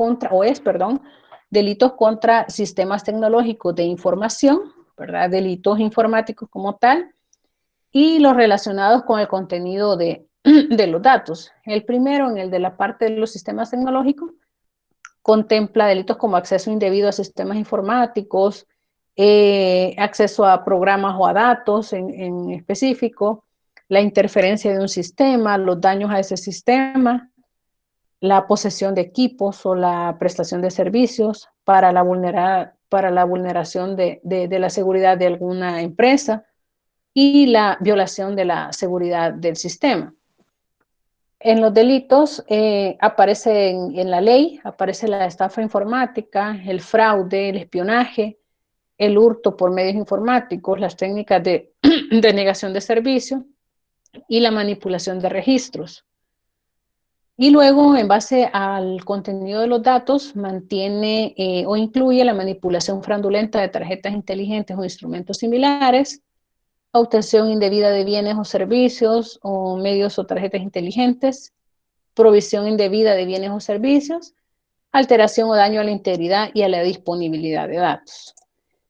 delitos contra sistemas tecnológicos de información, ¿verdad? Delitos informáticos como tal, y los relacionados con el contenido de los datos. El primero, en el de la parte de los sistemas tecnológicos, contempla delitos como acceso indebido a sistemas informáticos, acceso a programas o a datos en específico, la interferencia de un sistema, los daños a ese sistema, la posesión de equipos o la prestación de servicios para la vulneración de la seguridad de alguna empresa, y la violación de la seguridad del sistema. En los delitos aparece en la ley, aparece la estafa informática, el fraude, el espionaje, el hurto por medios informáticos, las técnicas de negación de servicio y la manipulación de registros. Y luego, en base al contenido de los datos, mantiene o incluye la manipulación fraudulenta de tarjetas inteligentes o instrumentos similares, obtención indebida de bienes o servicios o medios o tarjetas inteligentes, provisión indebida de bienes o servicios, alteración o daño a la integridad y a la disponibilidad de datos.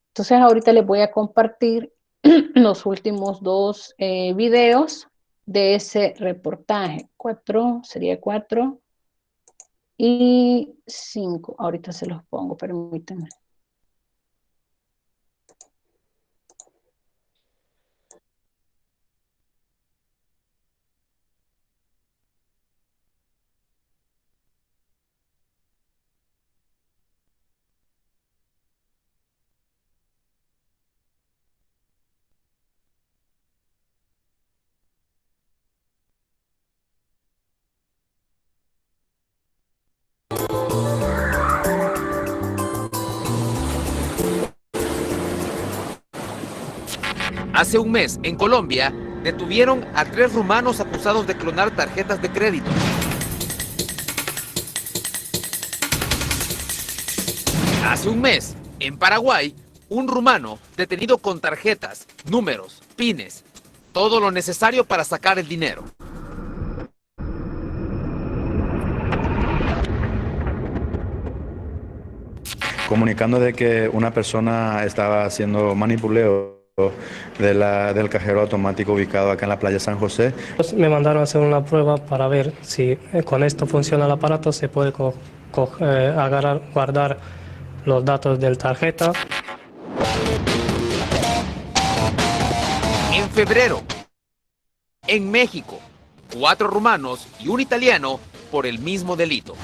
Entonces, ahorita les voy a compartir los últimos dos videos de ese reportaje. 4 y 5. Ahorita se los pongo, permítanme. Hace un mes, en Colombia, detuvieron a 3 rumanos acusados de clonar tarjetas de crédito. Hace un mes, en Paraguay, un rumano detenido con tarjetas, números, pines, todo lo necesario para sacar el dinero. Comunicando de que una persona estaba haciendo manipuleo del cajero automático ubicado acá en la playa San José. Me mandaron a hacer una prueba para ver si con esto funciona el aparato, se puede agarrar, guardar los datos del tarjeta. En febrero, en México, 4 rumanos y un italiano por el mismo delito.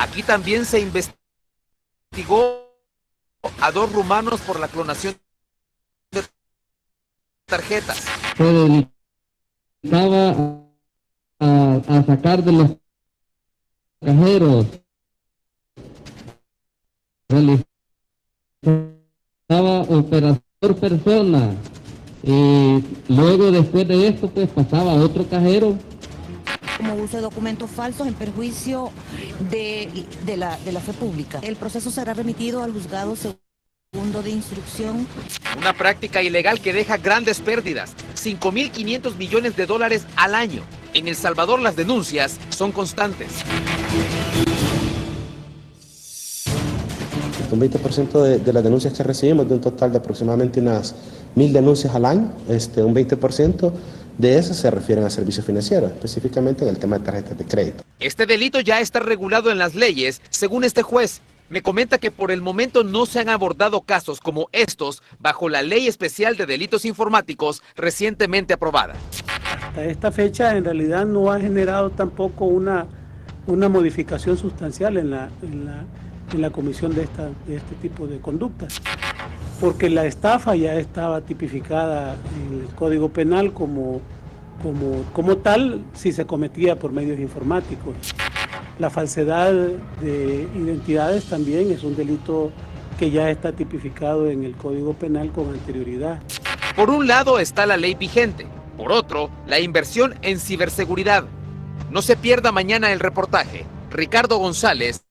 Aquí también se investigó a 2 rumanos por la clonación de tarjetas. Se dedicaba a sacar de los cajeros, realizaba operación por persona, y luego después de esto pues pasaba a otro cajero. Como uso de documentos falsos en perjuicio de la fe pública. El proceso será remitido al juzgado segundo de instrucción. Una práctica ilegal que deja grandes pérdidas, 5.500 millones de dólares al año. En El Salvador las denuncias son constantes. Un 20% de las denuncias que recibimos, de un total de aproximadamente unas 1.000 denuncias al año, un 20% de esas se refieren a servicios financieros, específicamente en el tema de tarjetas de crédito. Este delito ya está regulado en las leyes, según este juez. Me comenta que por el momento no se han abordado casos como estos bajo la Ley Especial de Delitos Informáticos recientemente aprobada. Hasta esta fecha en realidad no ha generado tampoco una modificación sustancial en la comisión de este tipo de conductas, porque la estafa ya estaba tipificada en el Código Penal como tal si se cometía por medios informáticos. La falsedad de identidades también es un delito que ya está tipificado en el Código Penal con anterioridad. Por un lado está la ley vigente, por otro, la inversión en ciberseguridad. No se pierda mañana el reportaje. Ricardo González.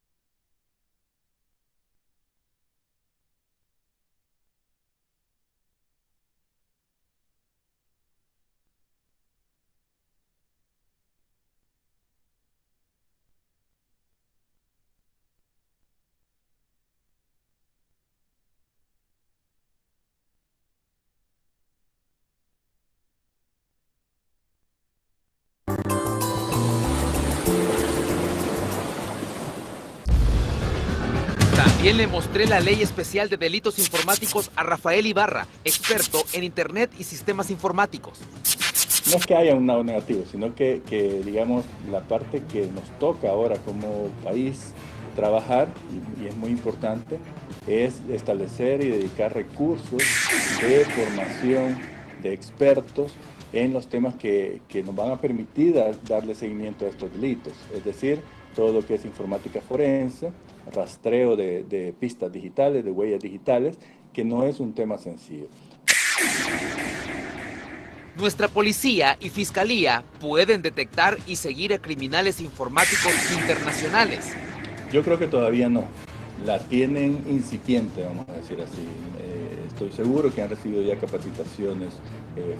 También le mostré la Ley Especial de Delitos Informáticos a Rafael Ibarra, experto en Internet y sistemas informáticos. No es que haya un lado negativo, sino que digamos, la parte que nos toca ahora como país trabajar, y es muy importante, es establecer y dedicar recursos de formación de expertos en los temas que nos van a permitir darle seguimiento a estos delitos, es decir, todo lo que es informática forense, rastreo de pistas digitales, de huellas digitales, que no es un tema sencillo. Nuestra policía y fiscalía pueden detectar y seguir a criminales informáticos internacionales. Yo creo que todavía no. La tienen incipiente, vamos a decir así. Estoy seguro que han recibido ya capacitaciones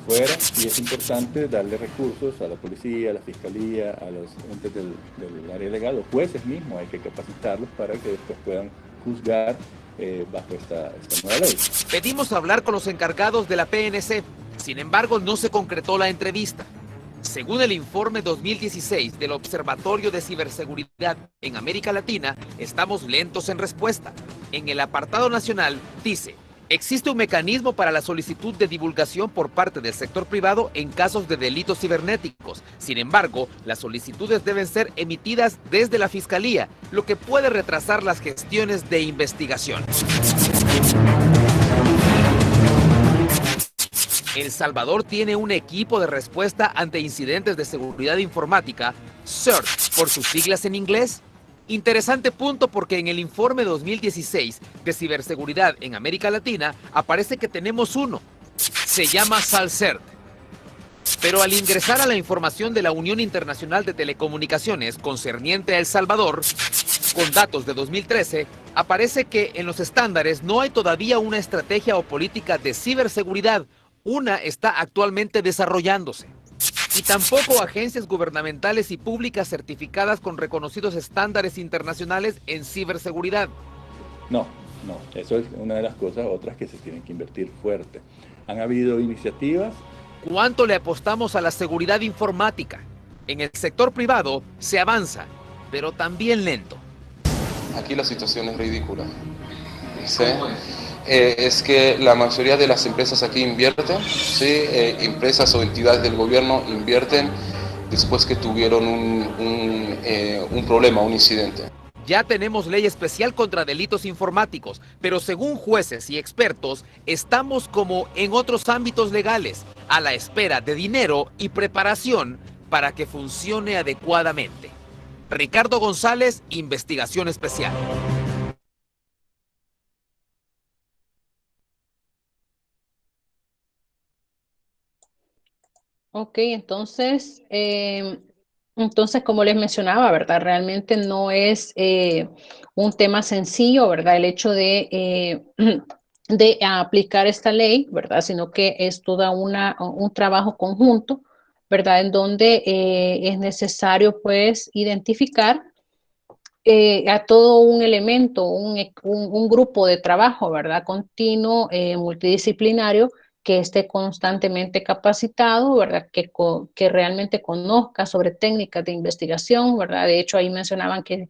fuera y es importante darle recursos a la policía, a la fiscalía, a los entes del área legal, los jueces mismos hay que capacitarlos para que después puedan juzgar bajo esta nueva ley. Pedimos hablar con los encargados de la PNC, sin embargo no se concretó la entrevista. Según el informe 2016 del Observatorio de Ciberseguridad en América Latina, estamos lentos en respuesta. En el apartado nacional dice: existe un mecanismo para la solicitud de divulgación por parte del sector privado en casos de delitos cibernéticos. Sin embargo, las solicitudes deben ser emitidas desde la Fiscalía, lo que puede retrasar las gestiones de investigación. El Salvador tiene un equipo de respuesta ante incidentes de seguridad informática, CERT, por sus siglas en inglés. Interesante punto, porque en el informe 2016 de ciberseguridad en América Latina aparece que tenemos uno. Se llama SALCERT. Pero al ingresar a la información de la Unión Internacional de Telecomunicaciones concerniente a El Salvador, con datos de 2013, aparece que en los estándares no hay todavía una estrategia o política de ciberseguridad. Una está actualmente desarrollándose. Y tampoco agencias gubernamentales y públicas certificadas con reconocidos estándares internacionales en ciberseguridad. No, eso es una de las cosas, otras que se tienen que invertir fuerte. Han habido iniciativas. ¿Cuánto le apostamos a la seguridad informática? En el sector privado se avanza, pero también lento. Aquí la situación es ridícula. ¿Sí? Es que la mayoría de las empresas aquí invierten, ¿sí? Empresas o entidades del gobierno invierten después que tuvieron un problema, un incidente. Ya tenemos ley especial contra delitos informáticos, pero según jueces y expertos, estamos como en otros ámbitos legales, a la espera de dinero y preparación para que funcione adecuadamente. Ricardo González, Investigación Especial. Ok, entonces, como les mencionaba, ¿verdad? Realmente no es un tema sencillo, ¿verdad? El hecho de aplicar esta ley, ¿verdad? Sino que es toda un trabajo conjunto, ¿verdad? En donde es necesario, pues, identificar a todo un elemento, un grupo de trabajo, ¿verdad? Continuo, multidisciplinario, que esté constantemente capacitado, ¿verdad? Que realmente conozca sobre técnicas de investigación, ¿verdad? De hecho, ahí mencionaban que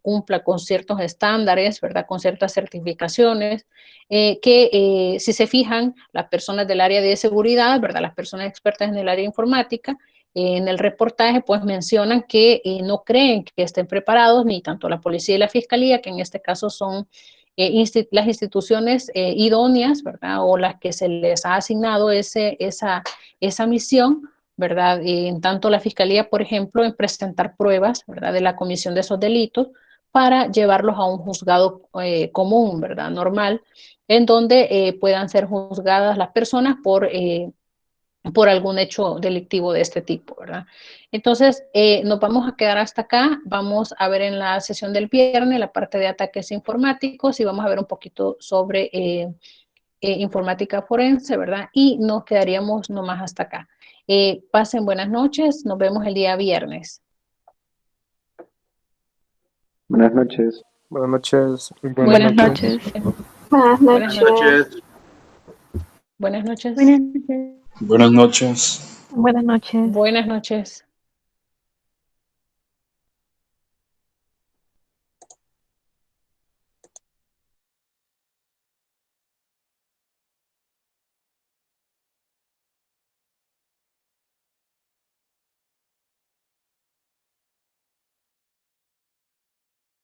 cumpla con ciertos estándares, ¿verdad? Con ciertas certificaciones, si se fijan, las personas del área de seguridad, ¿verdad? Las personas expertas en el área informática, en el reportaje, pues mencionan que no creen que estén preparados, ni tanto la policía y la fiscalía, que en este caso son las instituciones idóneas, ¿verdad? O las que se les ha asignado esa misión, ¿verdad? En tanto la fiscalía, por ejemplo, en presentar pruebas, ¿verdad? De la comisión de esos delitos para llevarlos a un juzgado común, ¿verdad? Normal, en donde puedan ser juzgadas las personas por algún hecho delictivo de este tipo, ¿verdad? Entonces, nos vamos a quedar hasta acá. Vamos a ver en la sesión del viernes la parte de ataques informáticos y vamos a ver un poquito sobre informática forense, ¿verdad? Y nos quedaríamos nomás hasta acá. Pasen buenas noches. Nos vemos el día viernes. Buenas noches. Buenas noches. Buenas noches. Buenas noches. Buenas noches. Buenas noches. Buenas noches. Buenas noches. Buenas noches.